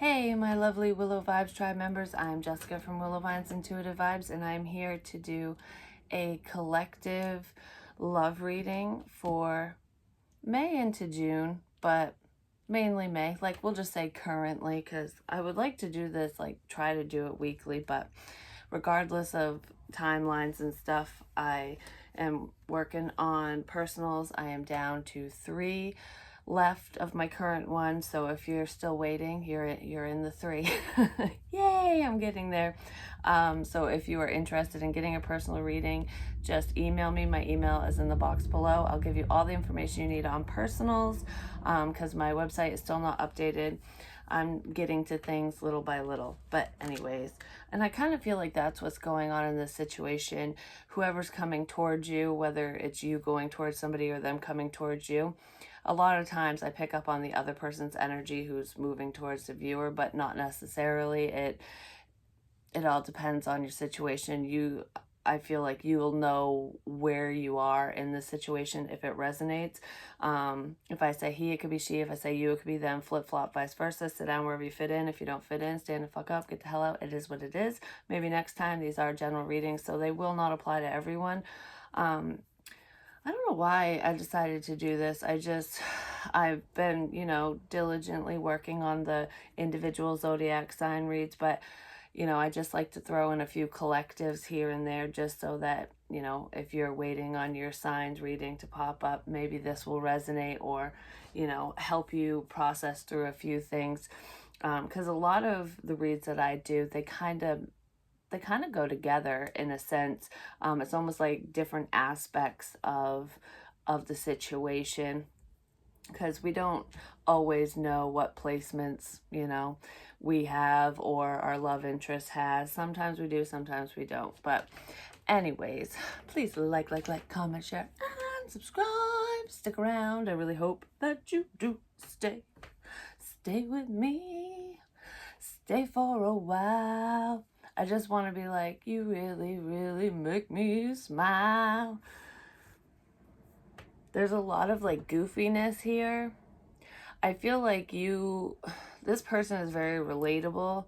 Hey, my lovely Willow Vibes Tribe members. I'm Jessica from Willow Vines Intuitive Vibes, and I'm here to do a collective love reading for May into June, but mainly May. Like, we'll just say currently, because I would like to do this, like, try to do it weekly, but regardless of timelines and stuff, I am working on personals. I am down to 3 left of my current one, so if you're still waiting, you're in the 3. Yay, I'm getting there. So if you are interested in getting a personal reading, just email me. My email is in the box below. I'll give you all the information you need on personals, because my website is still not updated. I'm getting to things little by little. But anyways, and I kind of feel like that's what's going on in this situation. Whoever's coming towards you, whether it's you going towards somebody or them coming towards you, a lot of times I pick up on the other person's energy who's moving towards the viewer, but not necessarily. It all depends on your situation. I feel like you'll know where you are in this situation if it resonates. If I say he, it could be she. If I say you, it could be them. Flip flop, vice versa. Sit down wherever you fit in. If you don't fit in, stand the fuck up. Get the hell out. It is what it is. Maybe next time. These are general readings, so they will not apply to everyone. I don't know why I decided to do this. I've been, diligently working on the individual zodiac sign reads, but, I just like to throw in a few collectives here and there just so that, if you're waiting on your signs reading to pop up, maybe this will resonate or, help you process through a few things. Because a lot of the reads that I do, they kind of go together in a sense. It's almost like different aspects of the situation, because we don't always know what placements we have or our love interest has. Sometimes we do, sometimes we don't. But anyways, please like, comment, share, and subscribe. Stick around. I really hope that you do stay with me, stay for a while. I just want to be like, you really, really make me smile. There's a lot of like goofiness here. I feel like this person is very relatable.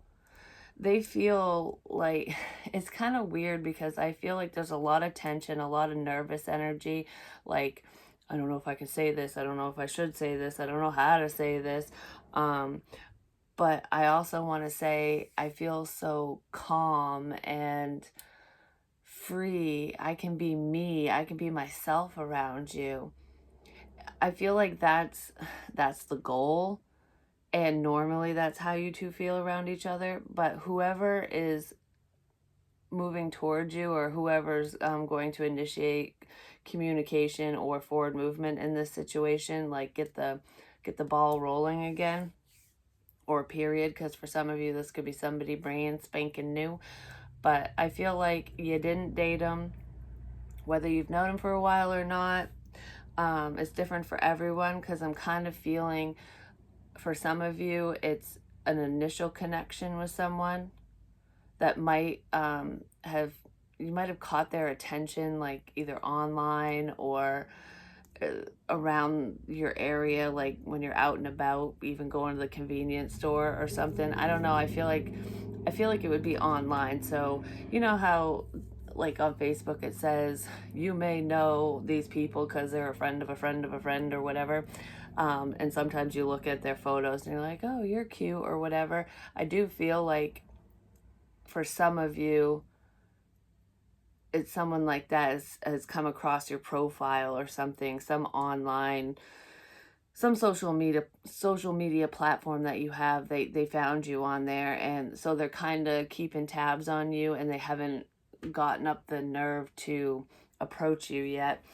They feel like, it's kind of weird because I feel like there's a lot of tension, a lot of nervous energy. Like, I don't know if I can say this. I don't know if I should say this. I don't know how to say this. But I also want to say I feel so calm and free. I can be me. I can be myself around you. I feel like that's the goal. And normally that's how you two feel around each other. But whoever is moving towards you, or whoever's going to initiate communication or forward movement in this situation, like get the ball rolling again, or period, because for some of you this could be somebody brand spanking new. But I feel like you didn't date them, whether you've known them for a while or not. It's different for everyone, because I'm kind of feeling for some of you it's an initial connection with someone that might you might have caught their attention, like either online or around your area, like when you're out and about, even going to the convenience store or something. I don't know. I feel like it would be online. So you know how like on Facebook it says you may know these people because they're a friend of a friend of a friend or whatever. And sometimes you look at their photos and you're like, oh, you're cute or whatever. I do feel like for some of you, it's someone like that has come across your profile or something, some online, some social media platform that you have. They found you on there, and so they're kind of keeping tabs on you, and they haven't gotten up the nerve to approach you yet.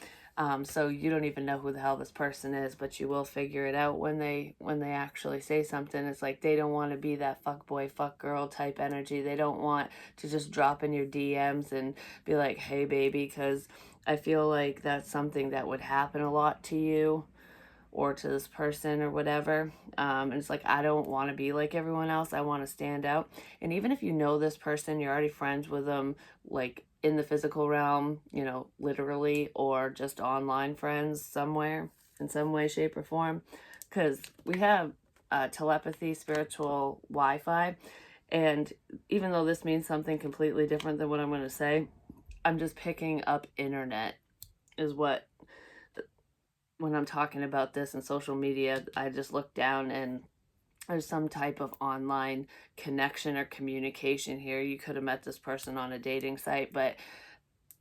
So you don't even know who the hell this person is, but you will figure it out when they actually say something. It's like they don't want to be that fuck boy, fuck girl type energy. They don't want to just drop in your DMs and be like, hey baby, because I feel like that's something that would happen a lot to you or to this person or whatever. And it's like, I don't want to be like everyone else. I want to stand out. And even if you know this person, you're already friends with them, like in the physical realm, literally, or just online friends somewhere in some way, shape, or form. Because we have telepathy, spiritual Wi-Fi. And even though this means something completely different than what I'm going to say, I'm just picking up internet is what, when I'm talking about this in social media, I just look down and there's some type of online connection or communication here. You could have met this person on a dating site, but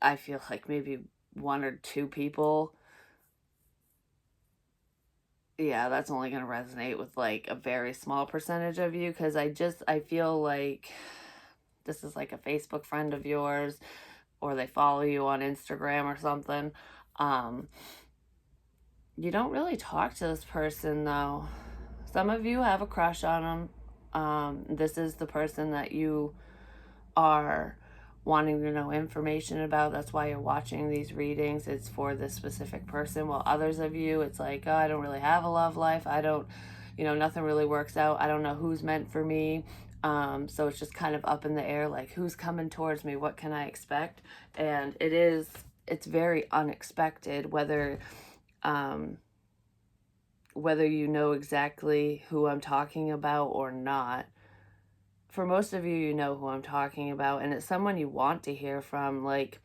I feel like maybe one or two people, yeah, that's only going to resonate with like a very small percentage of you, because I feel like this is like a Facebook friend of yours, or they follow you on Instagram or something. Um, you don't really talk to this person though. Some of you have a crush on them. This is the person that you are wanting to know information about. That's why you're watching these readings. It's for this specific person. While others of you, it's like, oh, I don't really have a love life. I don't, nothing really works out. I don't know who's meant for me. So it's just kind of up in the air, like who's coming towards me? What can I expect? And it's very unexpected, whether you know exactly who I'm talking about or not. For most of you, you know who I'm talking about, and it's someone you want to hear from. Like,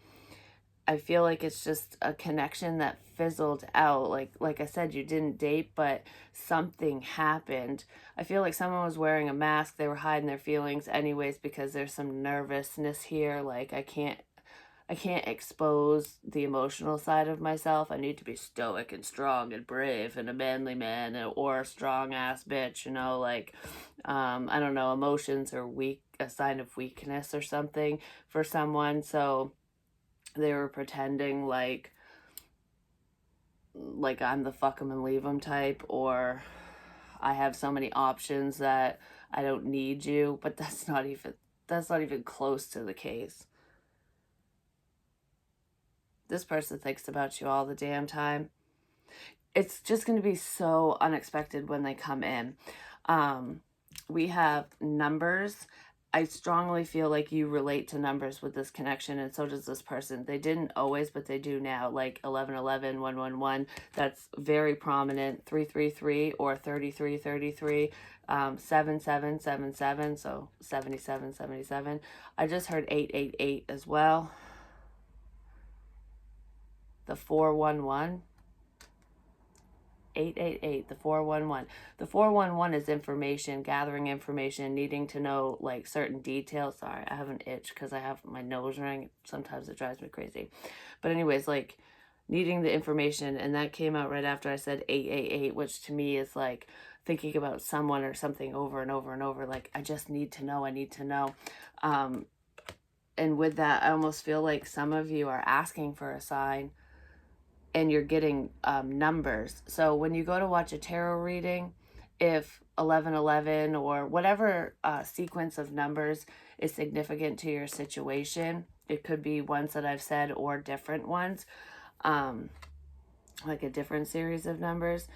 I feel like it's just a connection that fizzled out. Like I said, you didn't date, but something happened. I feel like someone was wearing a mask. They were hiding their feelings anyways, because there's some nervousness here. Like, I can't expose the emotional side of myself. I need to be stoic and strong and brave and a manly man, or a strong ass bitch, like, I don't know, emotions are a sign of weakness or something for someone. So they were pretending like I'm the fuck 'em and leave 'em type, or I have so many options that I don't need you, but that's not even close to the case. This person thinks about you all the damn time. It's just going to be so unexpected when they come in. We have numbers. I strongly feel like you relate to numbers with this connection, and so does this person. They didn't always, but they do now, like 1111, 111. That's very prominent. 333 or 3333, 7777, so 7777. I just heard 888 as well. The 411. 888, the 411. The 411 is information, gathering information, needing to know like certain details. Sorry, I have an itch because I have my nose ring. Sometimes it drives me crazy. But anyways, like needing the information, and that came out right after I said 888, which to me is like thinking about someone or something over and over and over. Like, I just need to know, I need to know. And with that, I almost feel like some of you are asking for a sign, and you're getting numbers. So when you go to watch a tarot reading, if 1111 or whatever sequence of numbers is significant to your situation, it could be ones that I've said or different ones, like a different series of numbers.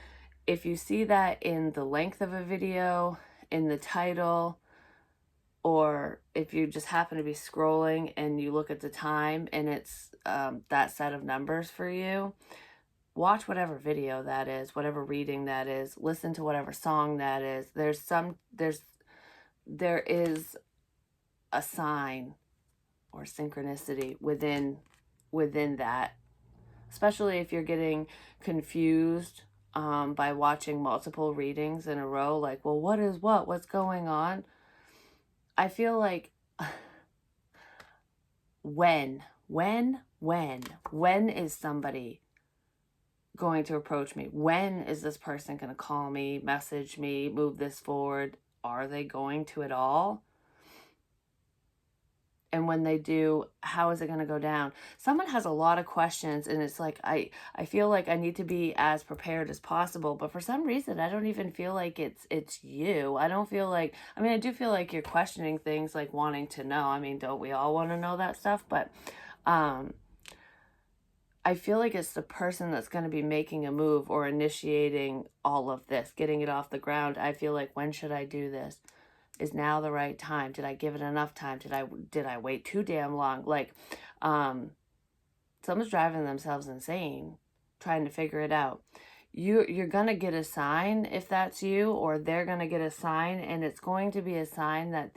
If you see that in the length of a video, in the title, or if you just happen to be scrolling and you look at the time and it's that set of numbers for you, watch whatever video that is, whatever reading that is, listen to whatever song that is. There is a sign or synchronicity within that, especially if you're getting confused by watching multiple readings in a row, like, well, what is what's going on? I feel like when is somebody going to approach me? When is this person going to call me, message me, move this forward? Are they going to at all? And when they do, how is it going to go down? Someone has a lot of questions, and it's like I feel like I need to be as prepared as possible, but for some reason I don't even feel like it's you. I don't feel like, I mean, I do feel like you're questioning things, like wanting to know. I mean, don't we all want to know that stuff? But I feel like it's the person that's going to be making a move or initiating all of this, getting it off the ground. I feel like, when should I do this? Is now the right time? Did I give it enough time? Did I wait too damn long? Like, someone's driving themselves insane trying to figure it out. you're gonna get a sign if that's you, or they're gonna get a sign, and it's going to be a sign that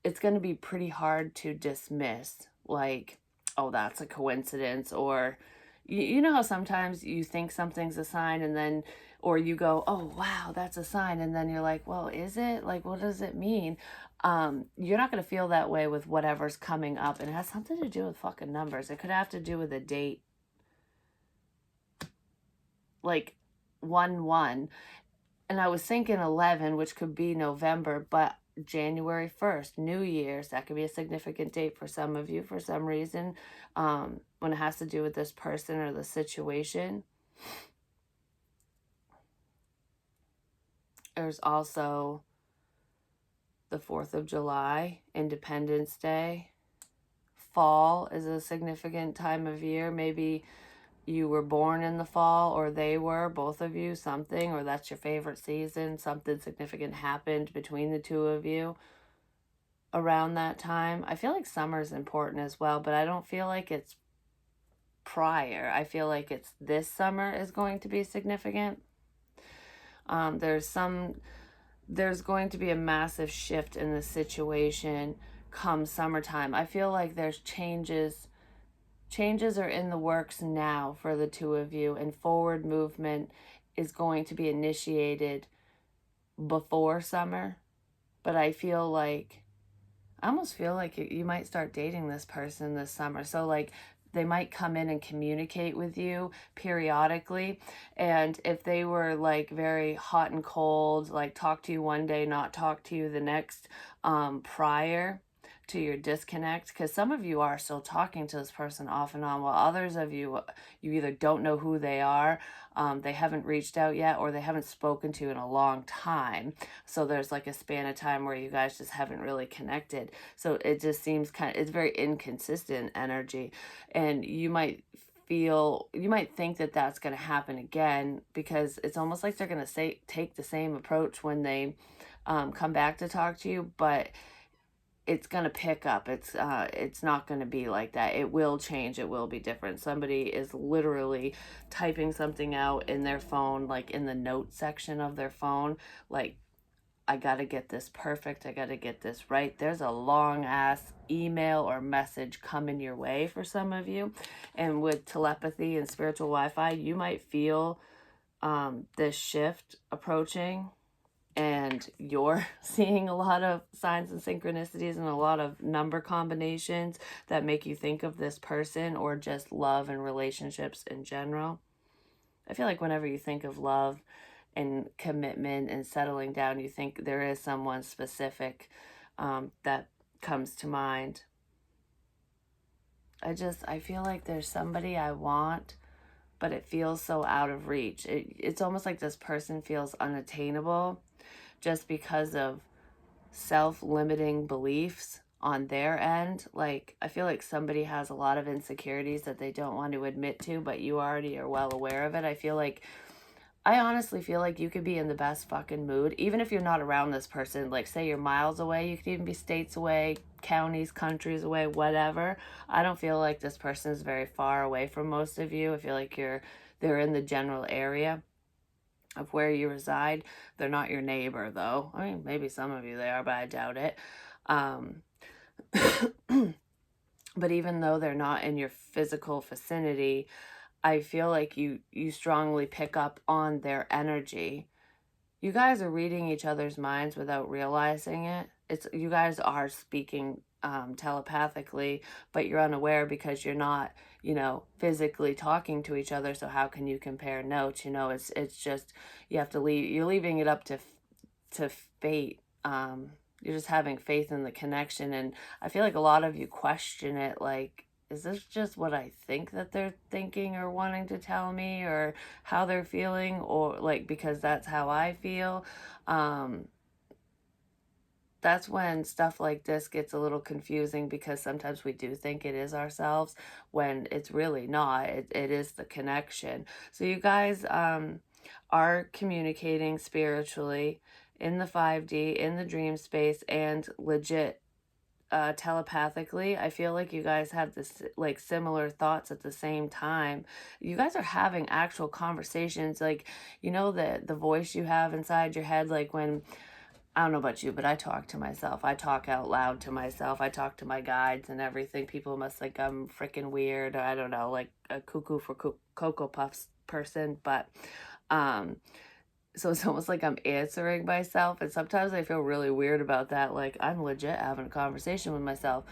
it's going to be pretty hard to dismiss, like, oh, that's a coincidence, or you know how sometimes you think something's a sign, and then, or you go, oh wow, that's a sign, and then you're like, well, is it? Like, what does it mean? You're not going to feel that way with whatever's coming up, and it has something to do with fucking numbers. It could have to do with a date, like 1-1. And I was thinking 11, which could be November, but January 1st, New Year's, that could be a significant date for some of you for some reason, when it has to do with this person or the situation. There's also the 4th of July, Independence Day. Fall is a significant time of year. Maybe you were born in the fall, or they were, both of you, something, or that's your favorite season. Something significant happened between the two of you around that time. I feel like summer's important as well, but I don't feel like it's prior. I feel like it's this summer is going to be significant. There's going to be a massive shift in the situation come summertime. I feel like there's changes are in the works now for the two of you, and forward movement is going to be initiated before summer. But I almost feel like you might start dating this person this summer. So like they might come in and communicate with you periodically. And if they were like very hot and cold, like talk to you one day, not talk to you the next, prior to your disconnect, because some of you are still talking to this person off and on, while others of you either don't know who they are, they haven't reached out yet, or they haven't spoken to you in a long time. So there's like a span of time where you guys just haven't really connected. So it just seems it's very inconsistent energy, and you might think that that's going to happen again, because it's almost like they're going to take the same approach when they come back to talk to you, but it's going to pick up. It's not going to be like that. It will change. It will be different. Somebody is literally typing something out in their phone, like in the notes section of their phone, like, I got to get this perfect. I got to get this right. There's a long ass email or message coming your way for some of you. And with telepathy and spiritual Wi-Fi, you might feel this shift approaching, and you're seeing a lot of signs and synchronicities and a lot of number combinations that make you think of this person, or just love and relationships in general. I feel like whenever you think of love and commitment and settling down, you think there is someone specific that comes to mind. I feel like there's somebody I want, but it feels so out of reach. It's almost like this person feels unattainable, just because of self-limiting beliefs on their end. Like, I feel like somebody has a lot of insecurities that they don't want to admit to, but you already are well aware of it. I honestly feel like you could be in the best fucking mood, even if you're not around this person. Like, say you're miles away, you could even be states away, counties, countries away, whatever. I don't feel like this person is very far away from most of you. I feel like they're in the general area of where you reside. They're not your neighbor, though. I mean, maybe some of you they are, but I doubt it. But even though they're not in your physical vicinity, I feel like you strongly pick up on their energy. You guys are reading each other's minds without realizing it. You guys are speaking telepathically, but you're unaware because you're not, physically talking to each other. So how can you compare notes? It's just, you're leaving it up to fate. You're just having faith in the connection, and I feel like a lot of you question it, like, is this just what I think that they're thinking or wanting to tell me, or how they're feeling, or like, because that's how I feel. That's when stuff like this gets a little confusing, because sometimes we do think it is ourselves when it's really not. It is the connection. So you guys are communicating spiritually in the 5D, in the dream space, and legit telepathically. I feel like you guys have this like similar thoughts at the same time. You guys are having actual conversations, like, you know, the voice you have inside your head, like when, I don't know about you, but I talk to myself. I talk out loud to myself. I talk to my guides and everything. People must think I'm freaking weird. I don't know, like a cuckoo for Cocoa Puffs person. But um, so it's almost like I'm answering myself. And sometimes I feel really weird about that. Like I'm legit having a conversation with myself.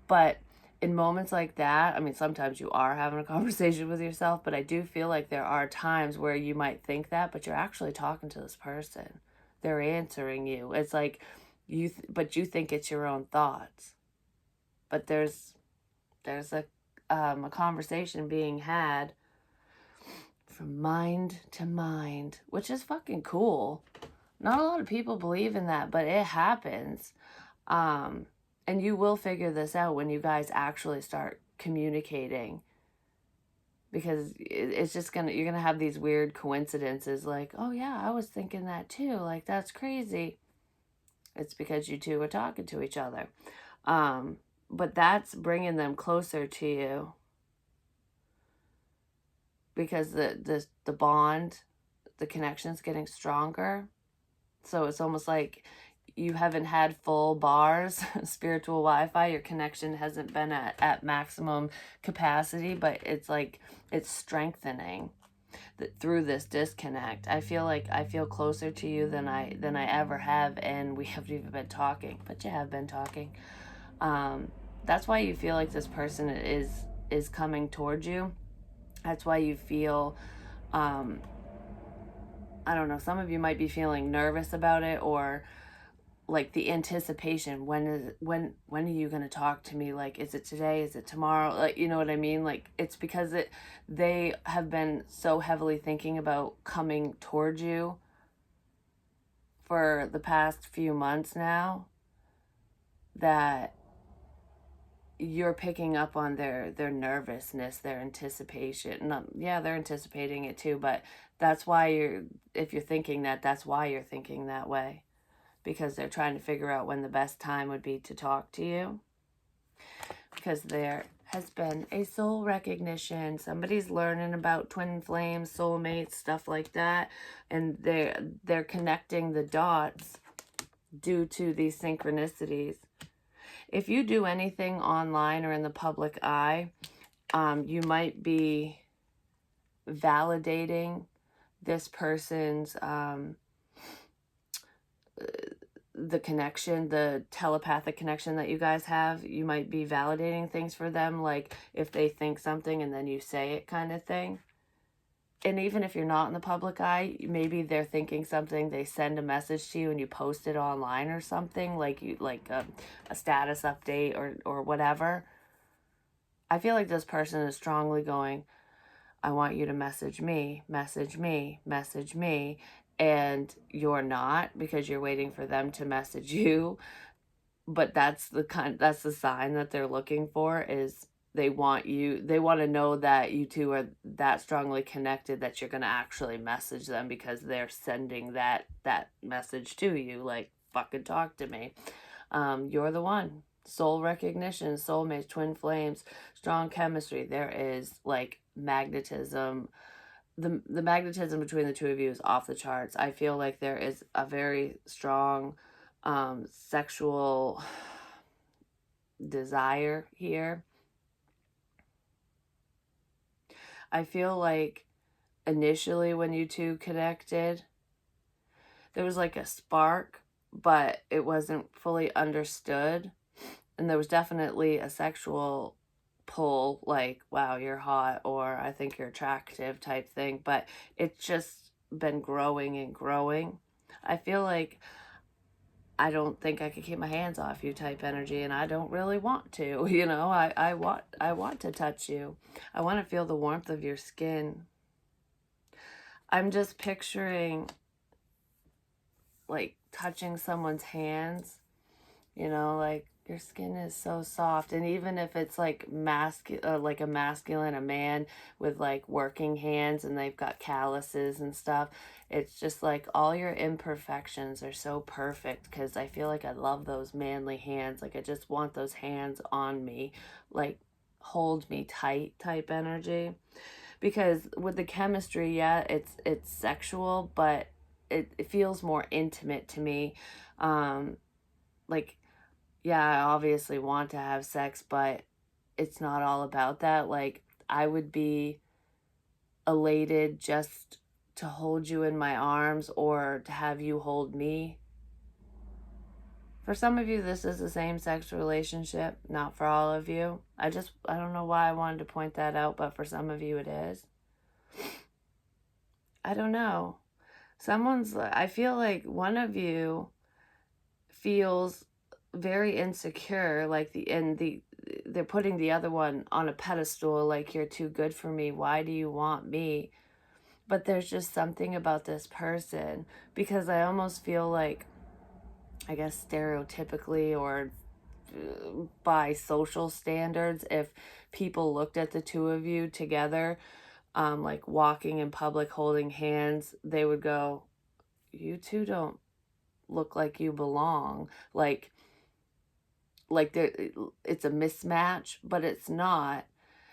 But in moments like that, I mean, sometimes you are having a conversation with yourself, but I do feel like there are times where you might think that, but you're actually talking to this person. They're answering you. It's like but you think it's your own thoughts. But there's a conversation being had from mind to mind, which is fucking cool. Not a lot of people believe in that, but it happens. Um, and you will figure this out when you guys actually start communicating, because it's just you're gonna have these weird coincidences like, oh yeah, I was thinking that too. Like, that's crazy. It's because you two are talking to each other. But that's bringing them closer to you, because the bond, the connection's getting stronger. So it's almost like you haven't had full bars, spiritual Wi-Fi. Your connection hasn't been at maximum capacity, but it's like it's strengthening through this disconnect. I feel like I feel closer to you than I ever have, and we haven't even been talking, but you have been talking. That's why you feel like this person is coming towards you. That's why you feel, um, I don't know, some of you might be feeling nervous about it, or like the anticipation. When are you going to talk to me? Like, is it today? Is it tomorrow? Like, you know what I mean? Like, it's because they have been so heavily thinking about coming towards you for the past few months now, that you're picking up on their nervousness, their anticipation. No, yeah, they're anticipating it too, but that's why if you're thinking that, that's why you're thinking that way, because they're trying to figure out when the best time would be to talk to you, because there has been a soul recognition. Somebody's learning about twin flames, soulmates, stuff like that, and they're connecting the dots due to these synchronicities. If you do anything online or in the public eye, you might be validating this person's the connection, the telepathic connection that you guys have. You might be validating things for them, like if they think something and then you say it, kind of thing. And even if you're not in the public eye, maybe they're thinking something, they send a message to you and you post it online or something, like a status update or whatever. I feel like this person is strongly going, I want you to message me, message me, message me. And you're not, because you're waiting for them to message you. But that's the sign that they're looking for, is they want to know that you two are that strongly connected that you're going to actually message them, because they're sending that message to you, like, fucking talk to me. You're the one. Soul recognition, soulmates, twin flames, strong chemistry. There is like magnetism. The magnetism between the two of you is off the charts. I feel like there is a very strong sexual desire here. I feel like initially when you two connected, there was like a spark, but it wasn't fully understood. And there was definitely a sexual pull, like, wow, you're hot, or I think you're attractive type thing. But it's just been growing and growing. I feel like I don't think I could keep my hands off you type energy, and I don't really want to. I want to touch you. I want to feel the warmth of your skin. I'm just picturing like touching someone's hands, like Your skin is so soft, and even if it's like like a masculine, a man with like working hands and they've got calluses and stuff, it's just like all your imperfections are so perfect because I feel like I love those manly hands. Like I just want those hands on me, like hold me tight type energy. Because with the chemistry, yeah, it's sexual, but it feels more intimate to me. Like yeah, I obviously want to have sex, but it's not all about that. Like, I would be elated just to hold you in my arms or to have you hold me. For some of you, this is a same sex relationship, not for all of you. I don't know why I wanted to point that out, but for some of you, it is. I don't know. I feel like one of you feels very insecure, like they're putting the other one on a pedestal, like you're too good for me, why do you want me? But there's just something about this person, because I almost feel like, I guess stereotypically or by social standards, if people looked at the two of you together, like walking in public holding hands, they would go, you two don't look like you belong. Like there, it's a mismatch, but it's not.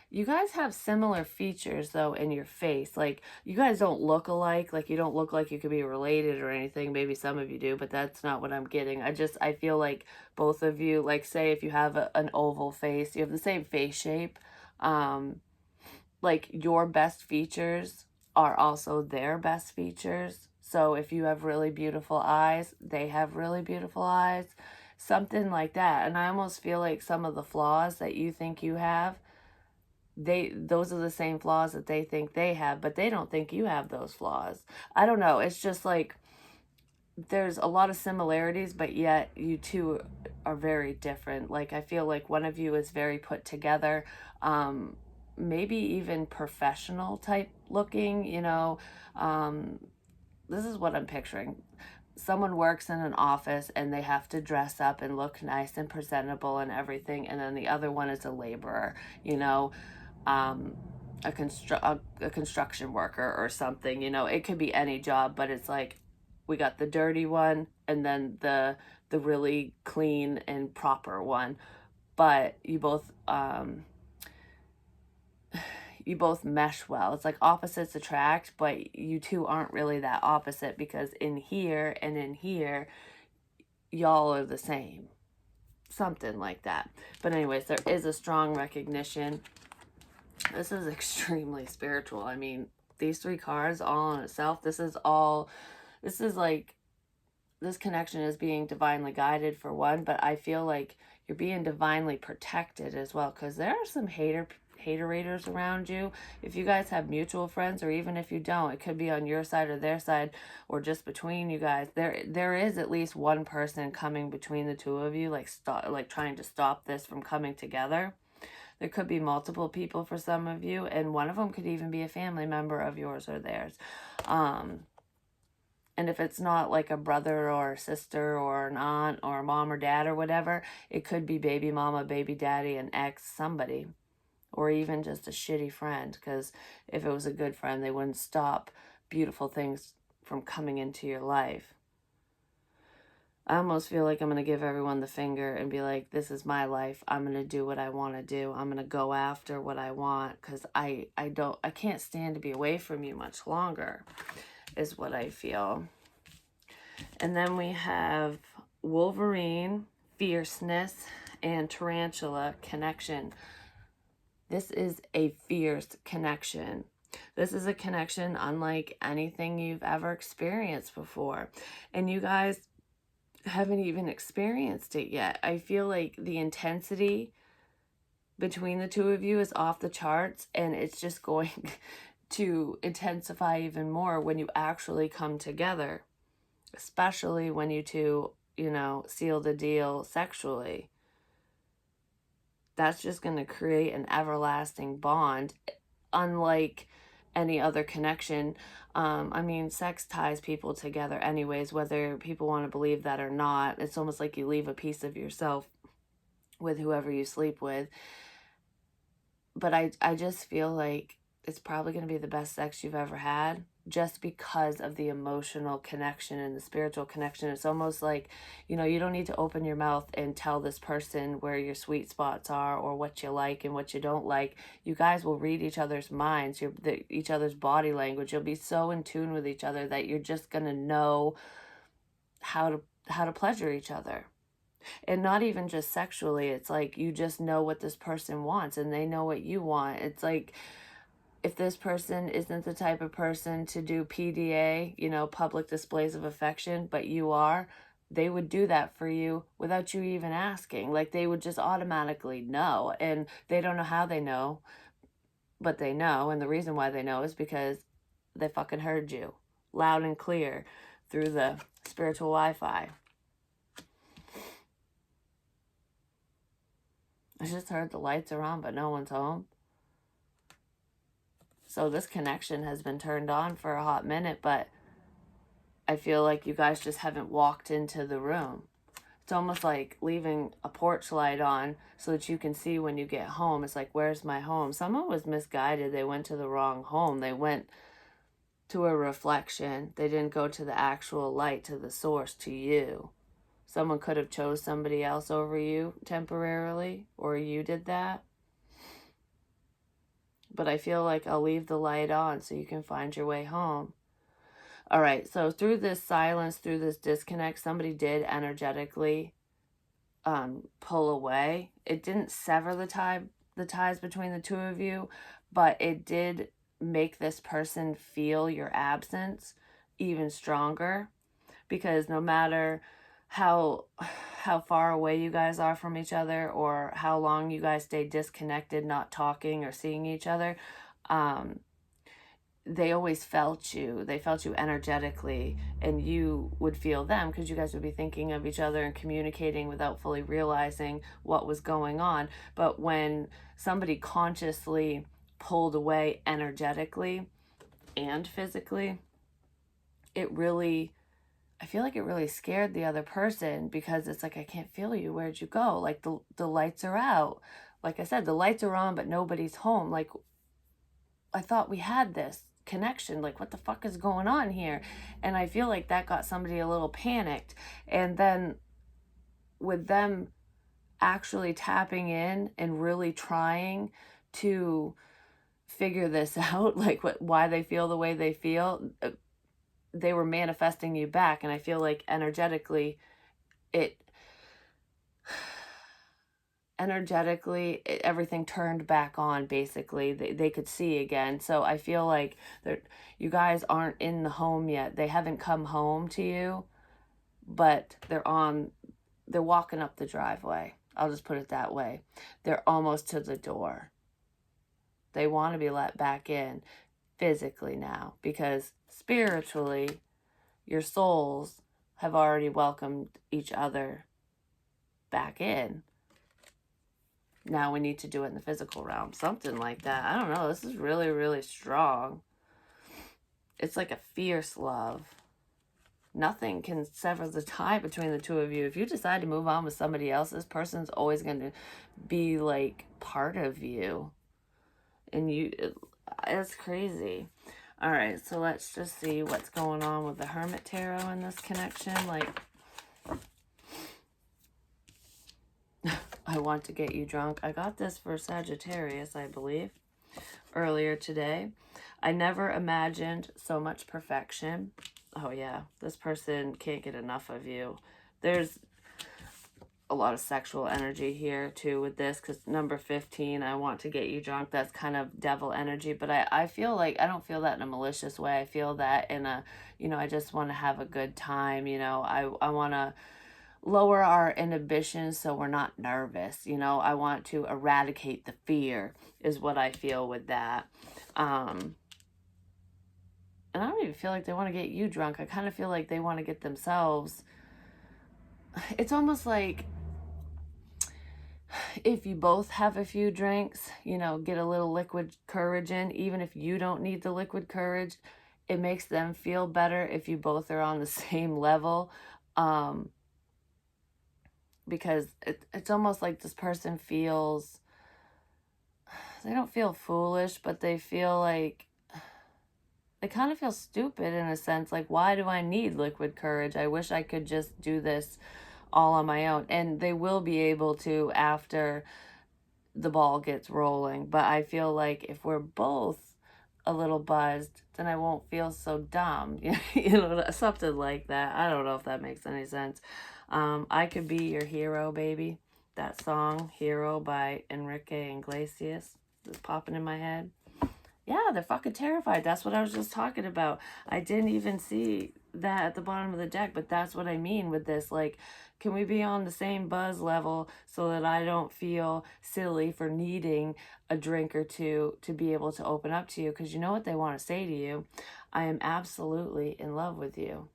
You guys have similar features though in your face. Like you guys don't look alike. Like you don't look like you could be related or anything. Maybe some of you do, but that's not what I'm getting. I feel like both of you, like say if you have an oval face, you have the same face shape. Um, like your best features are also their best features. So if you have really beautiful eyes, they have really beautiful eyes. Something like that. And I almost feel like some of the flaws that you think you have, those are the same flaws that they think they have, but they don't think you have those flaws. I don't know. It's just like there's a lot of similarities, but yet you two are very different. Like I feel like one of you is very put together, maybe even professional type looking, this is what I'm picturing. Someone works in an office and they have to dress up and look nice and presentable and everything, and then the other one is a laborer, you know, um, a construction worker or something. It could be any job, but it's like we got the dirty one and then the really clean and proper one. But you both mesh well. It's like opposites attract, but you two aren't really that opposite, because in here and in here, y'all are the same. Something like that. But anyways, there is a strong recognition. This is extremely spiritual. I mean, these three cards all in itself, this is like, this connection is being divinely guided for one, but I feel like you're being divinely protected as well, because there are some haterators around you. If you guys have mutual friends, or even if you don't, it could be on your side or their side, or just between you guys. There is at least one person coming between the two of you, like trying to stop this from coming together. There could be multiple people for some of you, and one of them could even be a family member of yours or theirs. And if it's not like a brother or a sister or an aunt or a mom or dad or whatever, it could be baby mama, baby daddy, an ex, somebody. Or even just a shitty friend, because if it was a good friend, they wouldn't stop beautiful things from coming into your life. I almost feel like I'm going to give everyone the finger and be like, this is my life. I'm going to do what I want to do. I'm going to go after what I want, because I can't stand to be away from you much longer, is what I feel. And then we have Wolverine, fierceness, and tarantula, connection. This is a fierce connection. This is a connection unlike anything you've ever experienced before. And you guys haven't even experienced it yet. I feel like the intensity between the two of you is off the charts, and it's just going to intensify even more when you actually come together, especially when you two, seal the deal sexually. That's just going to create an everlasting bond, unlike any other connection. I mean, sex ties people together anyways, whether people want to believe that or not. It's almost like you leave a piece of yourself with whoever you sleep with. But I just feel like it's probably going to be the best sex you've ever had, just because of the emotional connection and the spiritual connection. It's almost like, you don't need to open your mouth and tell this person where your sweet spots are or what you like and what you don't like. You guys will read each other's minds, each other's body language. You'll be so in tune with each other that you're just going to know how to pleasure each other. And not even just sexually, it's like you just know what this person wants and they know what you want. It's like, if this person isn't the type of person to do PDA, public displays of affection, but you are, they would do that for you without you even asking. Like, they would just automatically know. And they don't know how they know, but they know. And the reason why they know is because they fucking heard you loud and clear through the spiritual Wi-Fi. I just heard the lights are on, but no one's home. So this connection has been turned on for a hot minute, but I feel like you guys just haven't walked into the room. It's almost like leaving a porch light on so that you can see when you get home. It's like, where's my home? Someone was misguided. They went to the wrong home. They went to a reflection. They didn't go to the actual light, to the source, to you. Someone could have chose somebody else over you temporarily, or you did that. But I feel like I'll leave the light on so you can find your way home. All right, so through this silence, through this disconnect, somebody did energetically pull away. It didn't sever the ties between the two of you, but it did make this person feel your absence even stronger, because no matter how far away you guys are from each other, or how long you guys stay disconnected, not talking or seeing each other, they always felt you. They felt you energetically, and you would feel them, because you guys would be thinking of each other and communicating without fully realizing what was going on. But when somebody consciously pulled away energetically and physically, I feel like it really scared the other person, because it's like, I can't feel you. Where'd you go? Like, the lights are out. Like I said, the lights are on, but nobody's home. Like, I thought we had this connection. Like, what the fuck is going on here? And I feel like that got somebody a little panicked. And then with them actually tapping in and really trying to figure this out, like why they feel the way they feel, they were manifesting you back. And I feel like energetically everything turned back on. Basically, they could see again. So I feel like you guys aren't in the home yet. They haven't come home to you, but they're walking up the driveway. I'll just put it that way. They're almost to the door. They want to be let back in physically now, because spiritually, your souls have already welcomed each other back in. Now we need to do it in the physical realm. Something like that. I don't know. This is really, really strong. It's like a fierce love. Nothing can sever the tie between the two of you. If you decide to move on with somebody else, this person's always going to be like part of you. And it's crazy. All right, so let's just see what's going on with the Hermit Tarot in this connection. Like, I want to get you drunk. I got this for Sagittarius, I believe, earlier today. I never imagined so much perfection. Oh yeah, this person can't get enough of you. There's a lot of sexual energy here too with this, because number 15, I want to get you drunk, that's kind of devil energy. But I feel like I don't feel that in a malicious way. I feel that in a, I just want to have a good time. I want to lower our inhibitions so we're not nervous. I want to eradicate the fear, is what I feel with that. And I don't even feel like they want to get you drunk. I kind of feel like they want to get themselves. It's almost like, if you both have a few drinks, get a little liquid courage in, even if you don't need the liquid courage, it makes them feel better if you both are on the same level. because it's almost like this person feels, they don't feel foolish, but they feel like, they kind of feel stupid in a sense. Like, why do I need liquid courage? I wish I could just do this all on my own. And they will be able to after the ball gets rolling. But I feel like if we're both a little buzzed, then I won't feel so dumb. You know, something like that. I don't know if that makes any sense. I Could Be Your Hero, Baby. That song, Hero by Enrique Iglesias, is popping in my head. Yeah, they're fucking terrified. That's what I was just talking about. I didn't even see that at the bottom of the deck, but that's what I mean with this. Like, can we be on the same buzz level so that I don't feel silly for needing a drink or two to be able to open up to you? Because you know what they want to say to you? I am absolutely in love with you.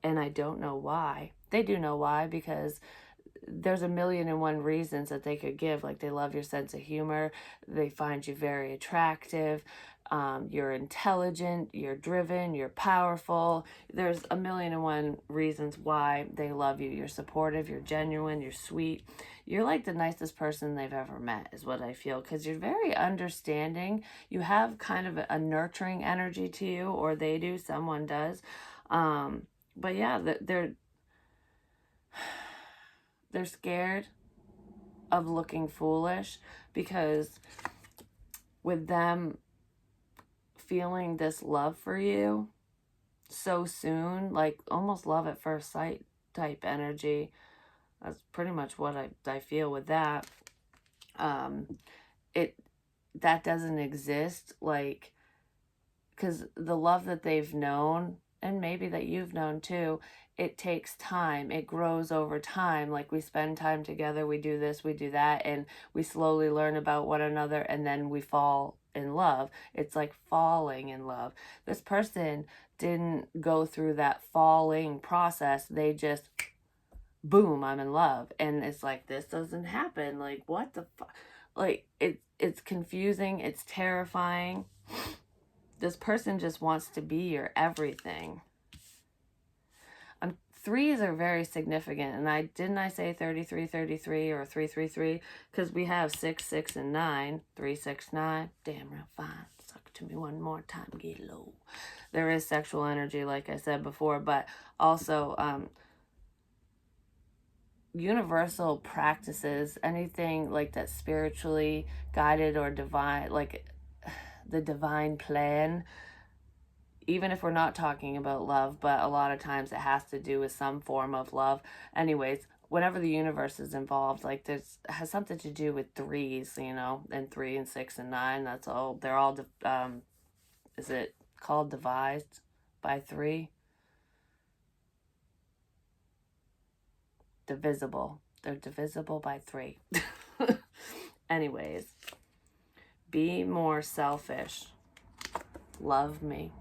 And I don't know why. They do know why, because there's a million and one reasons that they could give. Like, they love your sense of humor, they find you very attractive, you're intelligent, you're driven, you're powerful. There's a million and one reasons why they love you. You're supportive, you're genuine, you're sweet. You're like the nicest person they've ever met, is what I feel, because you're very understanding. You have kind of a nurturing energy to you, or they do, someone does. But yeah, they're scared of looking foolish, because with them feeling this love for you so soon, like almost love at first sight type energy, that's pretty much what I feel with that. It that doesn't exist, like, because the love that they've known, and maybe that you've known too, it takes time, it grows over time. Like, we spend time together, we do this, we do that, and we slowly learn about one another, and then we fall in love. It's like falling in love. This person didn't go through that falling process, they just, boom, I'm in love. And it's like, this doesn't happen. Like, what the fuck? Like, it's confusing, it's terrifying. This person just wants to be your everything. Threes are very significant, and I say 33 33 or 333, because we have 6 6 and 9, 3 6 9. Damn, real fine. Suck it to me one more time, get low. There is sexual energy, like I said before, but also universal practices, anything like that spiritually guided or divine, like the divine plan. Even if we're not talking about love, but a lot of times it has to do with some form of love. Anyways, whenever the universe is involved, like, there's has something to do with threes, you know, and 3 and 6 and 9. That's all. They're all is it called devised by 3? Divisible. They're divisible by 3. Anyways, be more selfish. Love me.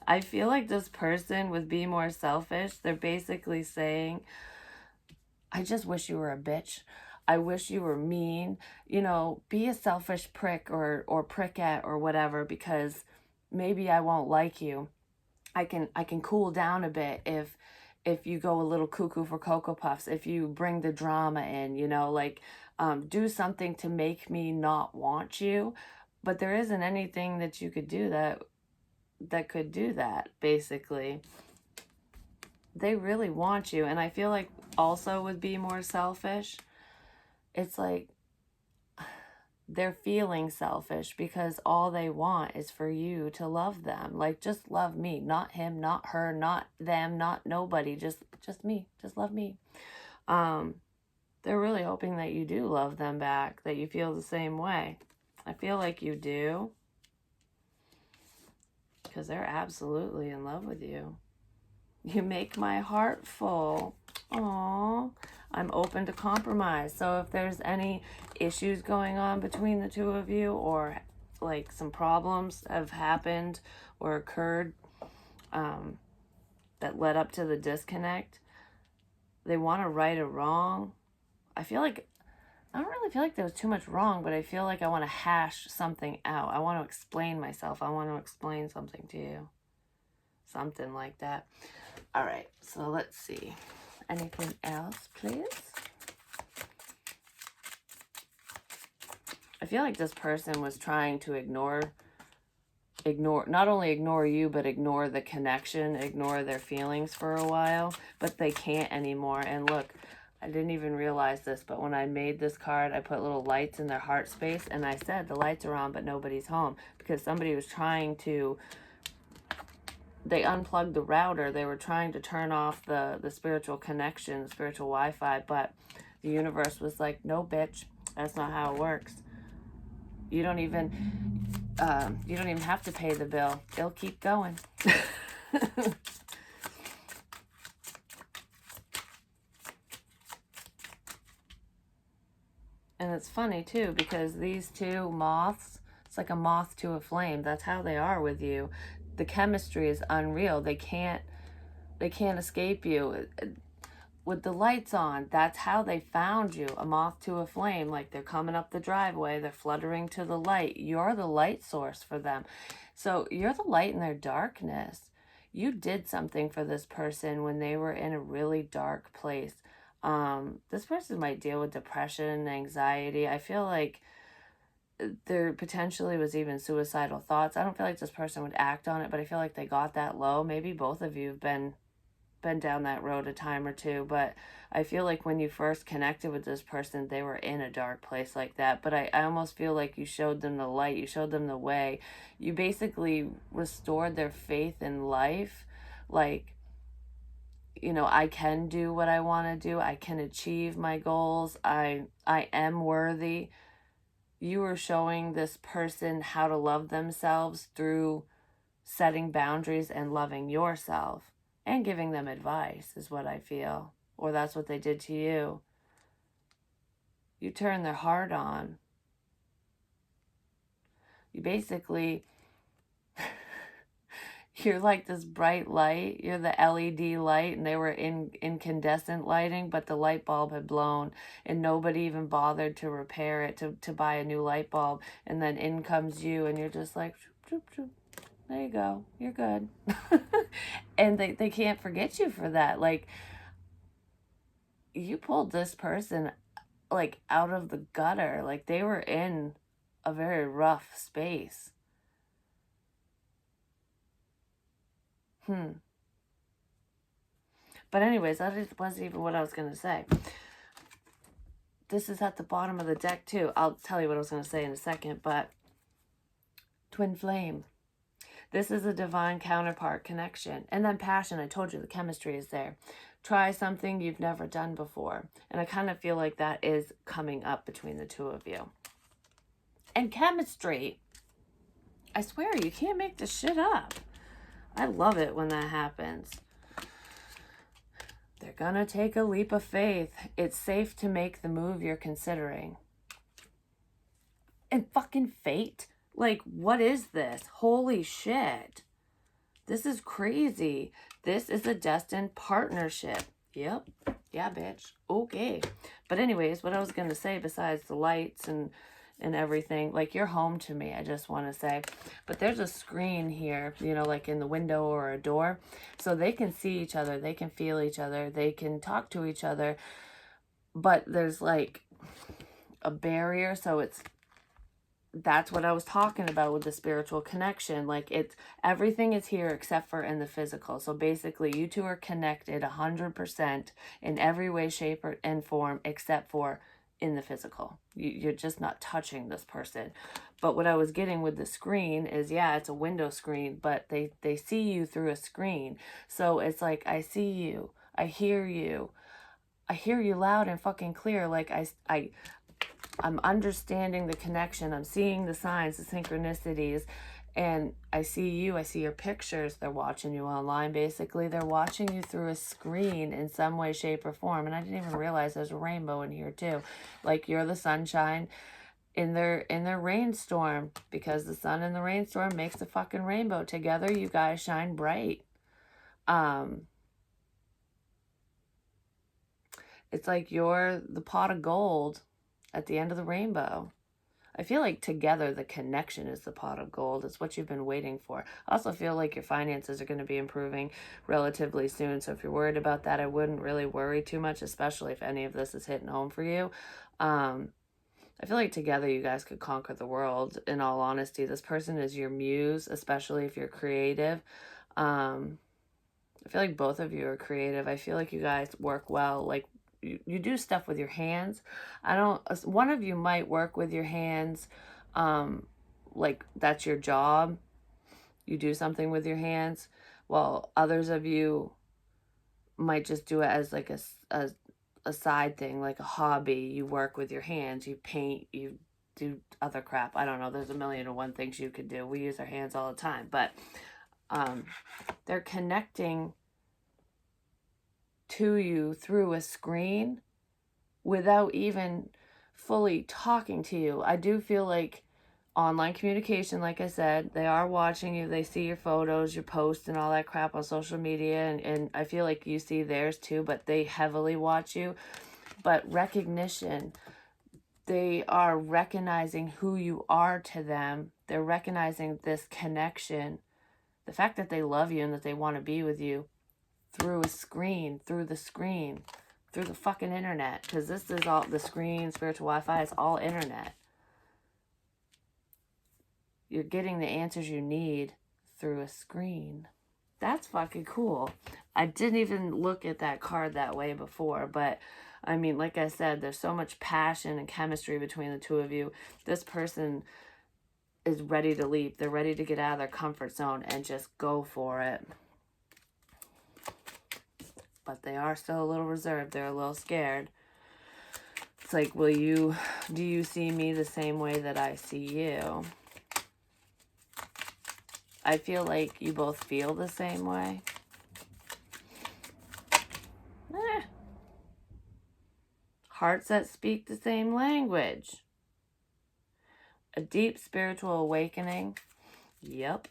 I feel like this person with Be More Selfish, they're basically saying, I just wish you were a bitch. I wish you were mean. You know, be a selfish prick or prickette or whatever, because maybe I won't like you. I can cool down a bit if you go a little cuckoo for Cocoa Puffs, if you bring the drama in, you know, like, do something to make me not want you. But there isn't anything that you could do that could do that, basically. They really want you. And I feel like also with Be More Selfish, it's like they're feeling selfish because all they want is for you to love them. Like, just love me, not him, not her, not them, not nobody, just me, just love me. They're really hoping that you do love them back, that you feel the same way. I feel like you do, because they're absolutely in love with you. You make my heart full. Aww. I'm open to compromise. So if there's any issues going on between the two of you, or like some problems have happened or occurred that led up to the disconnect, they want to right a wrong. I don't really feel like there was too much wrong, but I feel like I want to hash something out. I want to explain myself. I want to explain something to you. something like that. All right, so let's see. Anything else, please? I feel like this person was trying to ignore, not only ignore you, but ignore the connection, ignore their feelings for a while, but they can't anymore. And look, I didn't even realize this, but when I made this card, I put little lights in their heart space, and I said the lights are on, but nobody's home, because somebody was trying to, they unplugged the router. They were trying to turn off the spiritual connection, the spiritual Wi-Fi, but the universe was like, no, bitch, that's not how it works. You don't even have to pay the bill. It'll keep going. And it's funny too, because these two moths, it's like a moth to a flame. That's how they are with you. The chemistry is unreal. They can't escape you. With the lights on, that's how they found you. A moth to a flame. Like, they're coming up the driveway, they're fluttering to the light. You're the light source for them. So you're the light in their darkness. You did something for this person when they were in a really dark place. This person might deal with depression, anxiety. I feel like there potentially was even suicidal thoughts. I don't feel like this person would act on it, but I feel like they got that low. Maybe both of you have been down that road a time or two, but I feel like when you first connected with this person, they were in a dark place like that. But I almost feel like you showed them the light, you showed them the way. You basically restored their faith in life. Like, you know, I can do what I want to do. I can achieve my goals. I am worthy. You were showing this person how to love themselves through setting boundaries and loving yourself, and giving them advice is what I feel. Or that's what they did to you. You turned their heart on. You basically, you're like this bright light. You're the LED light, and they were in incandescent lighting, but the light bulb had blown, and nobody even bothered to repair it, to buy a new light bulb. And then in comes you, and you're just like, shoop, shoop, shoop. There you go. You're good. And they can't forget you for that. Like, you pulled this person like out of the gutter. Like, they were in a very rough space. But anyways, that wasn't even what I was going to say. This is at the bottom of the deck too. I'll tell you what I was going to say in a second, but twin flame. This is a divine counterpart connection. And then passion, I told you the chemistry is there. Try something you've never done before. And I kind of feel like that is coming up between the two of you. And chemistry, I swear, you can't make this shit up. I love it when that happens. They're gonna take a leap of faith. It's safe to make the move you're considering. And fucking fate? Like, what is this? Holy shit. This is crazy. This is a destined partnership. Yep. Yeah, bitch. Okay. But anyways, what I was going to say, besides the lights and everything, like, you're home to me, I just want to say. But there's a screen here, you know, like in the window or a door. So they can see each other. They can feel each other. They can talk to each other. But there's like a barrier. So that's what I was talking about with the spiritual connection. Like, it's, everything is here except for in the physical. So basically, you two are connected 100% in every way, shape, and form, except for in the physical. You're just not touching this person. But what I was getting with the screen is, yeah, it's a window screen, but they see you through a screen. So it's like, I see you, I hear you loud and fucking clear. Like, I'm understanding the connection. I'm seeing the signs, the synchronicities, and I see you. I see your pictures. They're watching you online, basically. They're watching you through a screen in some way, shape, or form. And I didn't even realize there's a rainbow in here too. Like, you're the sunshine in their rainstorm, because the sun and the rainstorm makes a fucking rainbow. Together, you guys shine bright. It's like you're the pot of gold at the end of the rainbow. I feel like together the connection is the pot of gold. It's what you've been waiting for. I also feel like your finances are going to be improving relatively soon. So if you're worried about that, I wouldn't really worry too much, especially if any of this is hitting home for you. I feel like together you guys could conquer the world, in all honesty. This person is your muse, especially if you're creative. I feel like both of you are creative. I feel like you guys work well. Like you do stuff with your hands. I don't, one of you might work with your hands, like that's your job. You do something with your hands, while others of you might just do it as like a side thing, like a hobby. You work with your hands, you paint, you do other crap. I don't know. There's a million and one things you could do. We use our hands all the time, but they're connecting to you through a screen without even fully talking to you. I do feel like online communication, like I said, they are watching you. They see your photos, your posts, and all that crap on social media. And I feel like you see theirs too, but they heavily watch you. But recognition, they are recognizing who you are to them. They're recognizing this connection, the fact that they love you and that they want to be with you through a screen, through the screen, through the fucking internet. Because this is all, the screen, spiritual Wi-Fi, it's all internet. You're getting the answers you need through a screen. That's fucking cool. I didn't even look at that card that way before, but I mean, like I said, there's so much passion and chemistry between the two of you. This person is ready to leap. They're ready to get out of their comfort zone and just go for it. But they are still a little reserved. They're a little scared. It's like, do you see me the same way that I see you? I feel like you both feel the same way. Hearts that speak the same language. A deep spiritual awakening. Yep.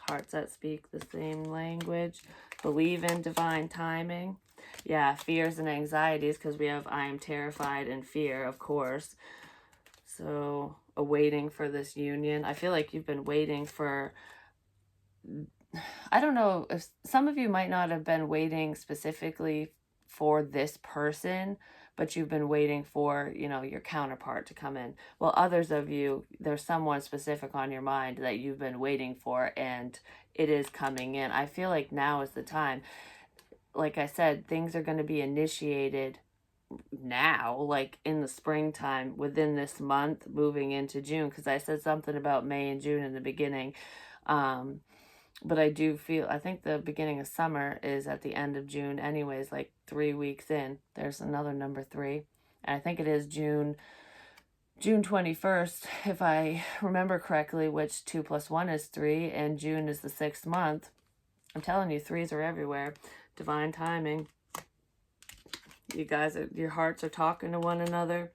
Hearts that speak the same language. Believe in divine timing. Yeah, fears and anxieties, because we have I am terrified and fear, of course. So, awaiting for this union. I feel like you've been waiting for, I don't know, if some of you might not have been waiting specifically for this person, but you've been waiting for, your counterpart to come in. Well, others of you, there's someone specific on your mind that you've been waiting for, and it is coming in. I feel like now is the time. Like I said, things are going to be initiated now, like in the springtime, within this month, moving into June, because I said something about May and June in the beginning. But I do feel, I think the beginning of summer is at the end of June anyways, like 3 weeks in. There's another number 3. And I think it is June 21st, if I remember correctly, which 2 + 1 is 3, and June is the 6th month. I'm telling you, 3s are everywhere. Divine timing. You guys, your hearts are talking to one another.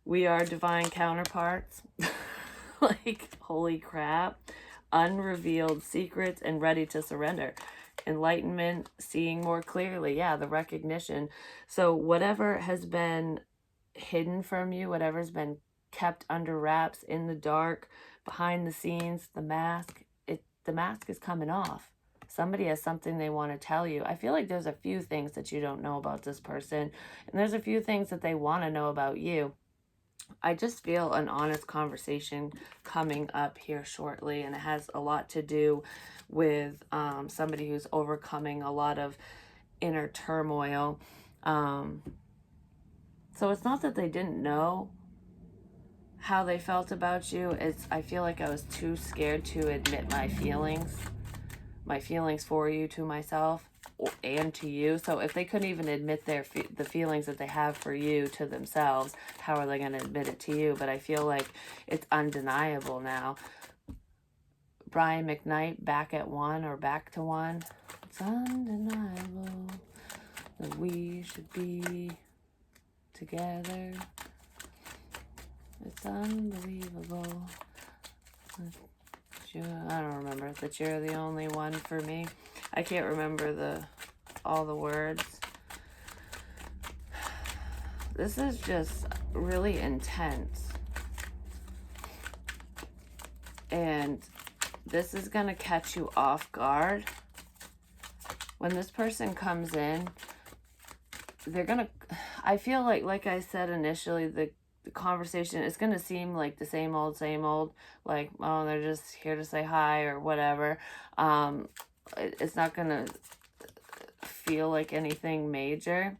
We are divine counterparts. Like, holy crap. Unrevealed secrets and ready to surrender. Enlightenment, seeing more clearly. Yeah, the recognition. So whatever has been hidden from you, whatever's been kept under wraps, in the dark, behind the scenes, the mask is coming off. Somebody has something they want to tell you. I feel like there's a few things that you don't know about this person, and there's a few things that they want to know about you. I just feel an honest conversation coming up here shortly, and it has a lot to do with somebody who's overcoming a lot of inner turmoil. So it's not that they didn't know how they felt about you. I feel like I was too scared to admit my feelings for you to myself and to you. So if they couldn't even admit the feelings that they have for you to themselves, how are they going to admit it to you? But I feel like it's undeniable now. Brian McKnight, back at one, or back to one. It's undeniable that we should be together. It's unbelievable. I don't remember that you're the only one for me. I can't remember all the words. This is just really intense. And this is going to catch you off guard. When this person comes in, they're going to, I feel like I said initially, the conversation is going to seem like the same old, like, oh, they're just here to say hi or whatever. It's not going to feel like anything major.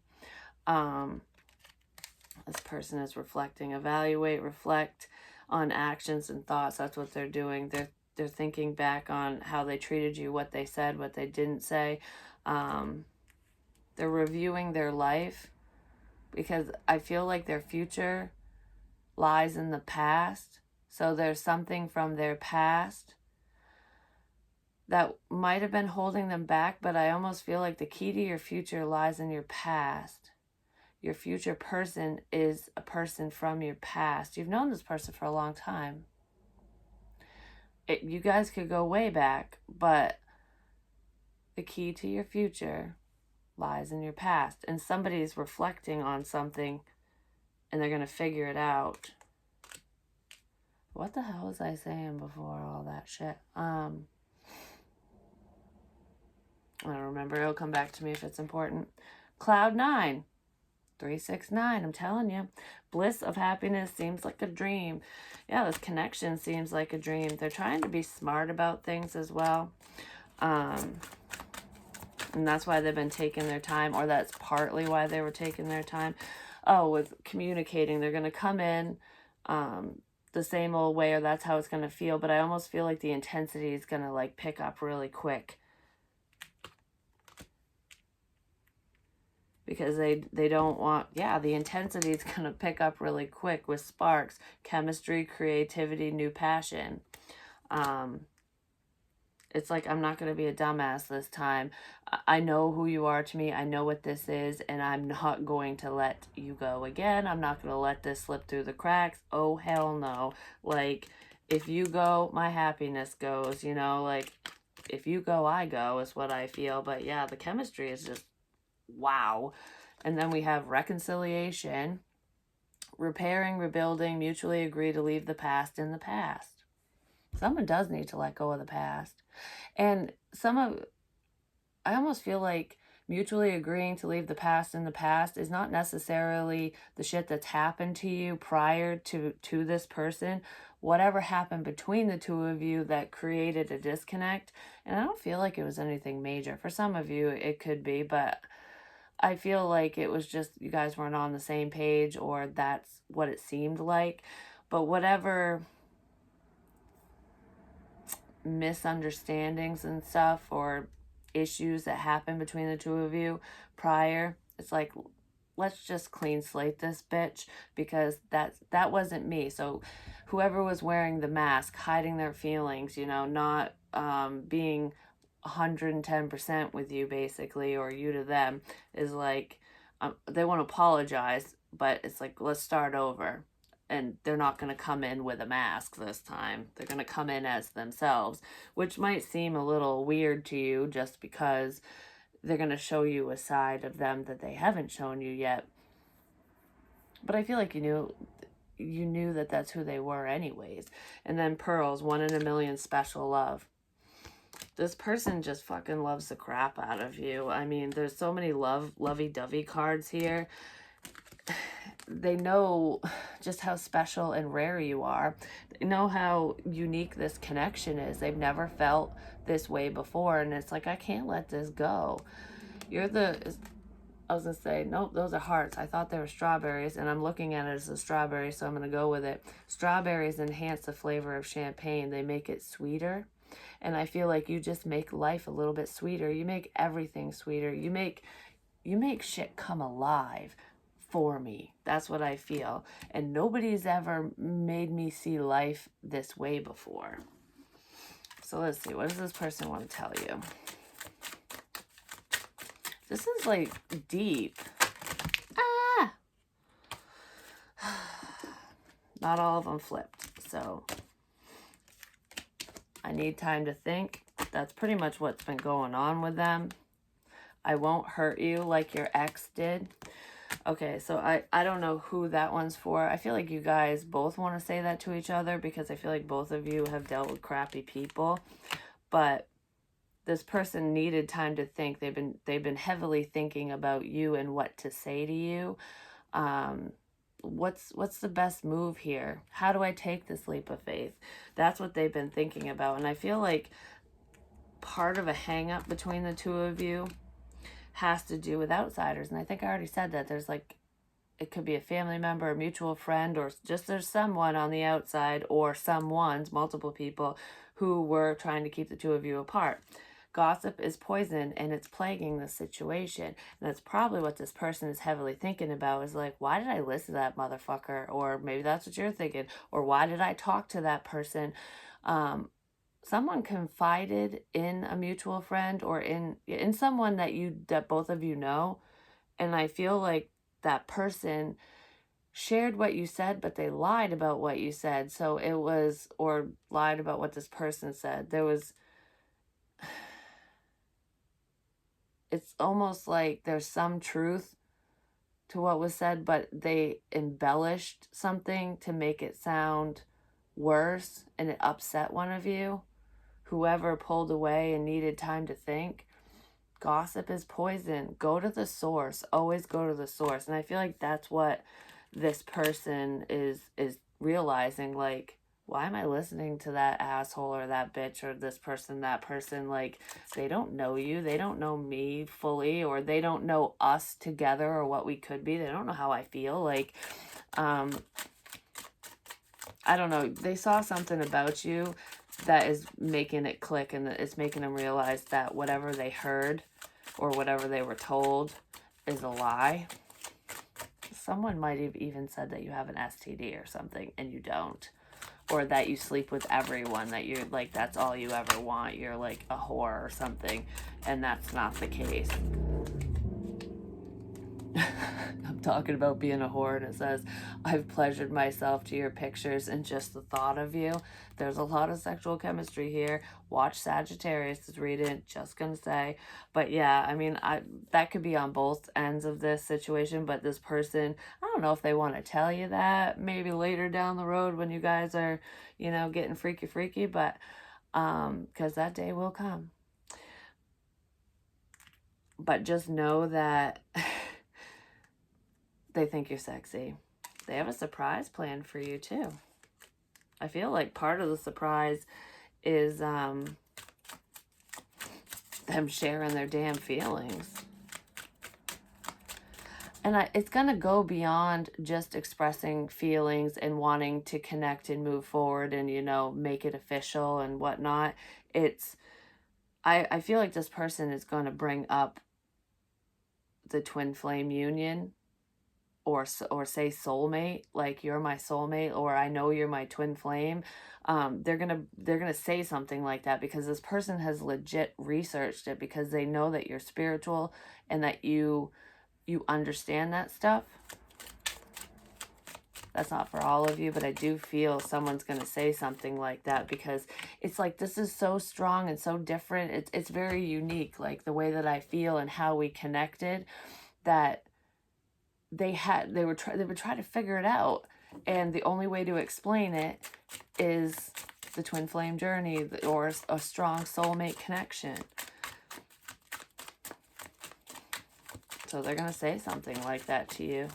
This person is reflecting, evaluate, reflect on actions and thoughts. That's what they're doing. They're thinking back on how they treated you, what they said, what they didn't say. They're reviewing their life, because I feel like their future lies in the past. So there's something from their past that might have been holding them back, but I almost feel like the key to your future lies in your past. Your future person is a person from your past. You've known this person for a long time. You guys could go way back, but the key to your future lies in your past. And somebody's reflecting on something and they're going to figure it out. What the hell was I saying before all that shit? I don't remember. It'll come back to me if it's important. Cloud 9. 369, I'm telling you. Bliss of happiness seems like a dream. Yeah, this connection seems like a dream. They're trying to be smart about things as well. And that's why they've been taking their time, or that's partly why they were taking their time. Oh, with communicating, they're going to come in the same old way, or that's how it's going to feel. But I almost feel like the intensity is going to like pick up really quick. Because they don't want, yeah, the intensity is going to pick up really quick with sparks, chemistry, creativity, new passion. It's like, I'm not going to be a dumbass this time. I know who you are to me. I know what this is, and I'm not going to let you go again. I'm not going to let this slip through the cracks. Oh, hell no. Like, if you go, my happiness goes, you know, like, if you go, I go is what I feel. But yeah, the chemistry is just wow. And then we have reconciliation, repairing, rebuilding, mutually agree to leave the past in the past. Someone does need to let go of the past. And I almost feel like mutually agreeing to leave the past in the past is not necessarily the shit that's happened to you prior to this person. Whatever happened between the two of you that created a disconnect. And I don't feel like it was anything major. For some of you, it could be, but I feel like it was just you guys weren't on the same page, or that's what it seemed like. But whatever misunderstandings and stuff, or issues that happened between the two of you prior, it's like, let's just clean slate this bitch, because that wasn't me. So whoever was wearing the mask, hiding their feelings, you know, not being 110% with you basically, or you to them, is like, they want to apologize, but it's like, let's start over. And they're not going to come in with a mask this time. They're going to come in as themselves, which might seem a little weird to you, just because they're going to show you a side of them that they haven't shown you yet. But I feel like you knew that that's who they were anyways. And then pearls, 1 in a million, special love. This person just fucking loves the crap out of you. I mean, there's so many lovey-dovey cards here. They know just how special and rare you are. They know how unique this connection is. They've never felt this way before. And it's like, I can't let this go. I was going to say, nope, those are hearts. I thought they were strawberries, and I'm looking at it as a strawberry, so I'm going to go with it. Strawberries enhance the flavor of champagne. They make it sweeter. And I feel like you just make life a little bit sweeter. You make everything sweeter. You make shit come alive for me. That's what I feel. And nobody's ever made me see life this way before. So let's see. What does this person want to tell you? This is like deep. Ah! Not all of them flipped. So I need time to think. That's pretty much what's been going on with them. I won't hurt you like your ex did. Okay, so I don't know who that one's for. I feel like you guys both want to say that to each other because I feel like both of you have dealt with crappy people, but this person needed time to think. They've been heavily thinking about you and what to say to you. Um, what's the best move here? How do I take this leap of faith? That's what they've been thinking about, and I feel like part of a hang up between the two of you has to do with outsiders. And I think I already said that there's like, it could be a family member, a mutual friend, or just there's someone on the outside, or someone's multiple people who were trying to keep the two of you apart. Gossip is poison and it's plaguing the situation. And that's probably what this person is heavily thinking about, is like, why did I listen to that motherfucker? Or maybe that's what you're thinking. Or why did I talk to that person? Someone confided in a mutual friend or in someone that both of you know, and I feel like that person shared what you said, but they lied about what you said. So it was, or lied about what this person said. It's almost like there's some truth to what was said, but they embellished something to make it sound worse, and it upset one of you. Whoever pulled away and needed time to think. Gossip is poison. Go to the source. Always go to the source. And I feel like that's what this person is realizing. Like, why am I listening to that asshole or that bitch or this person, that person? Like, they don't know you. They don't know me fully, or they don't know us together or what we could be. They don't know how I feel. Like, I don't know. They saw something about you that is making it click, and it's making them realize that whatever they heard or whatever they were told is a lie. Someone might have even said that you have an STD or something and you don't. Or that you sleep with everyone, that you're like, that's all you ever want. You're like a whore or something. And that's not the case. I'm talking about being a whore, and it says, I've pleasured myself to your pictures and just the thought of you. There's a lot of sexual chemistry here. Watch Sagittarius is reading, just gonna say. But yeah, I mean, that could be on both ends of this situation, but this person, I don't know if they want to tell you that maybe later down the road when you guys are, getting freaky, but because that day will come. But just know that they think you're sexy. They have a surprise planned for you too. I feel like part of the surprise is them sharing their damn feelings. And it's going to go beyond just expressing feelings and wanting to connect and move forward and, make it official and whatnot. I feel like this person is going to bring up the twin flame union, or say soulmate, like you're my soulmate, or I know you're my twin flame. They're gonna say something like that because this person has legit researched it, because they know that you're spiritual and that you understand that stuff. That's not for all of you, but I do feel someone's going to say something like that, because it's like, this is so strong and so different. It's very unique, like the way that I feel and how we connected, that they would try to figure it out, and the only way to explain it is the twin flame journey, or a strong soulmate connection. So they're gonna say something like that to you.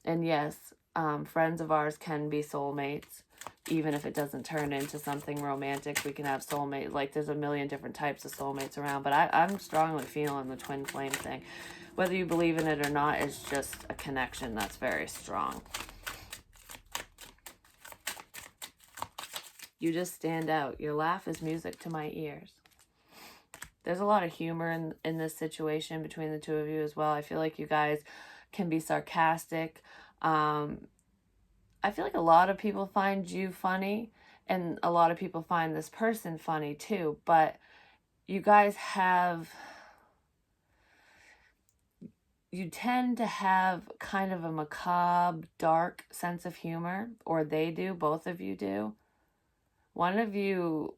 And yes, friends of ours can be soulmates, even if it doesn't turn into something romantic. We can have soulmates. Like, there's a million different types of soulmates around, but I'm strongly feeling the twin flame thing. Whether you believe in it or not, it's just a connection that's very strong. You just stand out. Your laugh is music to my ears. There's a lot of humor in this situation between the two of you as well. I feel like you guys can be sarcastic. I feel like a lot of people find you funny, and a lot of people find this person funny too, but you guys you tend to have kind of a macabre, dark sense of humor, or they do, both of you do. One of you,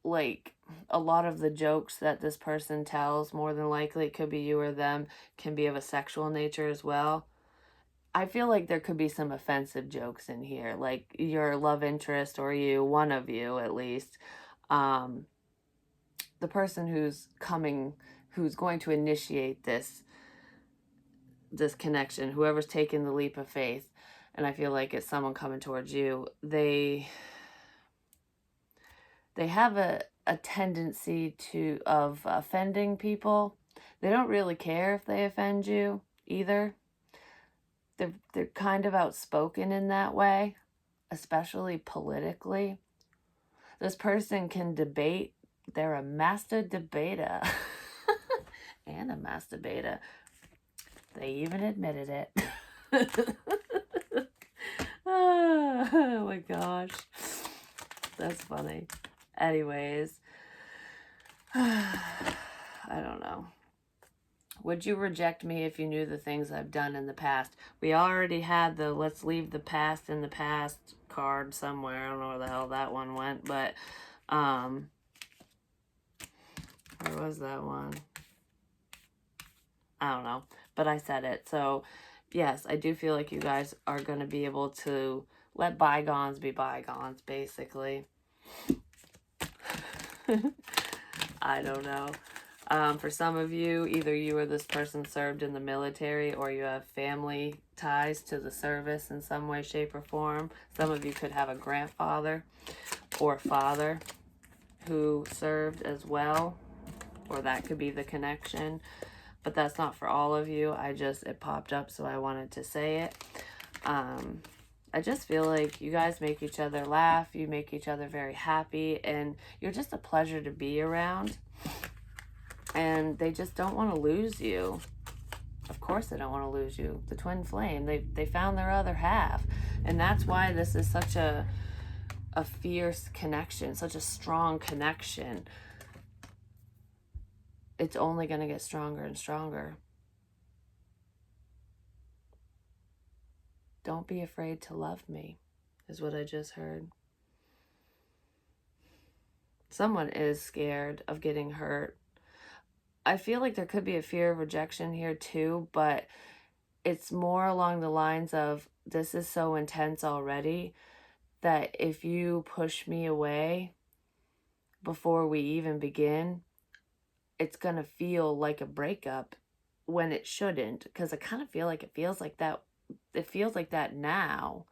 like, a lot of the jokes that this person tells, more than likely, it could be you or them, can be of a sexual nature as well. I feel like there could be some offensive jokes in here, like your love interest or you, one of you at least, um, the person who's going to initiate this connection, whoever's taking the leap of faith, and I feel like it's someone coming towards you. They have a tendency of offending people. They don't really care if they offend you either. They're kind of outspoken in that way, especially politically. This person can debate. They're a master debater and a masturbator. They even admitted it. Oh my gosh. That's funny. Anyways, I don't know. Would you reject me if you knew the things I've done in the past? We already had the let's leave the past in the past card somewhere. I don't know where the hell that one went, but where was that one? I don't know, but I said it. So yes, I do feel like you guys are going to be able to let bygones be bygones, basically. I don't know. For some of you, either you or this person served in the military, or you have family ties to the service in some way, shape, or form. Some of you could have a grandfather or father who served as well, or that could be the connection. But that's not for all of you. It popped up, so I wanted to say it. I just feel like you guys make each other laugh. You make each other very happy, and you're just a pleasure to be around. And they just don't want to lose you. Of course they don't want to lose you. The twin flame, they found their other half. And that's why this is such a fierce connection, such a strong connection. It's only going to get stronger and stronger. Don't be afraid to love me, is what I just heard. Someone is scared of getting hurt. I feel like there could be a fear of rejection here too, but it's more along the lines of, this is so intense already that if you push me away before we even begin, it's going to feel like a breakup when it shouldn't, because I kind of feel like it feels like that. It feels like that now,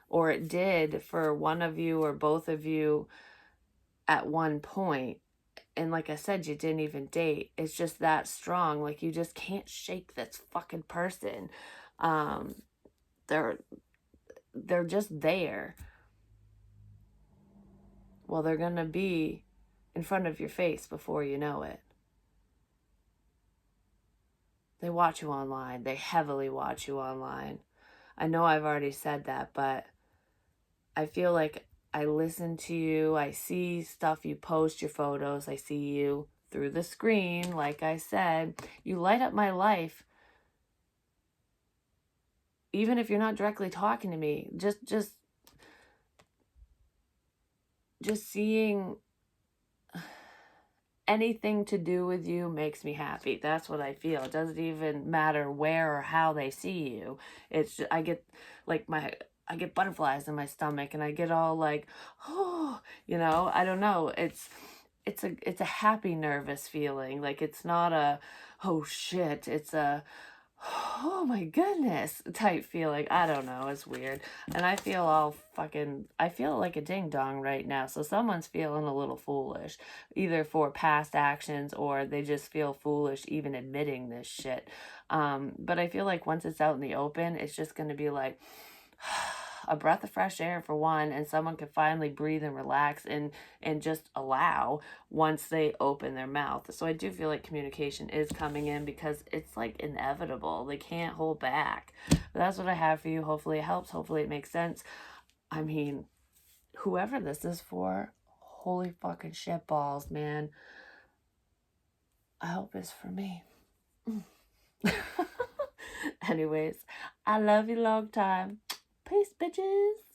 or it did for one of you or both of you at one point. And like I said, you didn't even date. It's just that strong. Like, you just can't shake this fucking person. They're just there. Well, they're gonna be in front of your face before you know it. They watch you online. They heavily watch you online. I know I've already said that, but I feel like I listen to you. I see stuff you post, your photos. I see you through the screen. Like I said, you light up my life. Even if you're not directly talking to me, just seeing anything to do with you makes me happy. That's what I feel. It doesn't even matter where or how they see you. It's just, I get like I get butterflies in my stomach, and I get all like, oh, I don't know. It's a happy nervous feeling. Like, it's not a oh shit. It's a oh my goodness type feeling. I don't know. It's weird. And I feel like a ding dong right now. So someone's feeling a little foolish, either for past actions, or they just feel foolish even admitting this shit. But I feel like once it's out in the open, it's just going to be like a breath of fresh air for one, and someone can finally breathe and relax and just allow once they open their mouth. So I do feel like communication is coming in, because it's like inevitable. They can't hold back. But that's what I have for you. Hopefully it helps. Hopefully it makes sense. I mean, whoever this is for, holy fucking shit balls, man. I hope it's for me. Anyways, I love you long time. Peace, bitches.